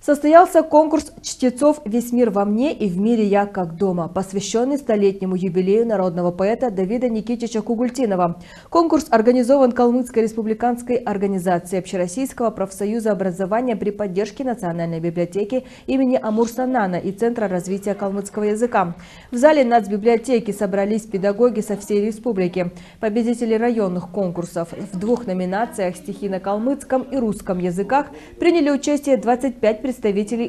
Состоялся конкурс чтецов «Весь мир во мне и в мире я как дома», посвященный столетнему юбилею народного поэта Давида Никитича Кугультинова. Конкурс организован Калмыцкой республиканской организацией Общероссийского профсоюза образования при поддержке Национальной библиотеки имени Амурсанана и Центра развития калмыцкого языка. В зале нацбиблиотеки собрались педагоги со всей республики. Победители районных конкурсов в двух номинациях «Стихи на калмыцком» и русском языках приняли участие 25 представителей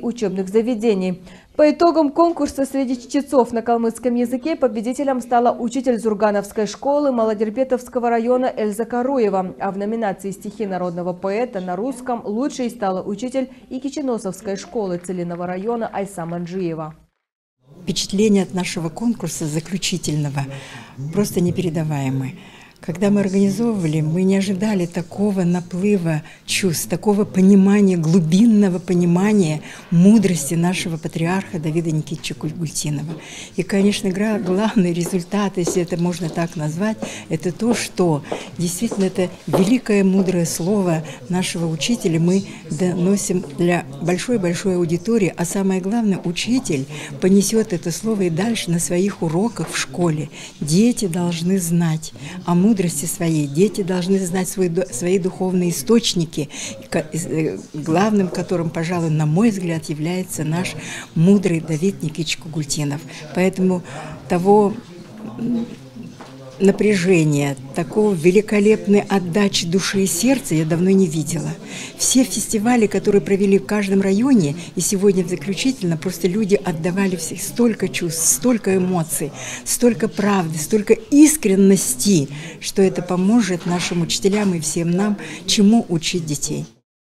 учебных заведений. По итогам конкурса среди чтецов на калмыцком языке победителем стала учитель Зургановской школы Малодерпетовского района Эльза Каруева, а в номинации «Стихи народного поэта» на русском лучшей стала учитель Икичиносовской школы Целинного района Айса Манджиева. Впечатления от нашего конкурса заключительного просто непередаваемые. Когда мы организовывали, мы не ожидали такого наплыва чувств, такого понимания, глубинного понимания мудрости нашего патриарха Давида Никитича Кугультинова. И, конечно, главный результат, если это можно так назвать, это то, что действительно это великое мудрое слово нашего учителя мы доносим для большой-большой аудитории, а самое главное, учитель понесет это слово и дальше на своих уроках в школе. Дети должны знать о мудрости своей, дети должны знать свои духовные источники, главным которым, пожалуй, на мой взгляд, является наш мудрый Давид Никитич Кугультинов. Поэтому того напряжения, такого великолепной отдачи души и сердца я давно не видела. Все фестивали, которые провели в каждом районе, и сегодня заключительно, просто люди отдавали всех столько чувств, столько эмоций, столько правды, столько искренности, что это поможет нашим учителям и всем нам, чему учить детей.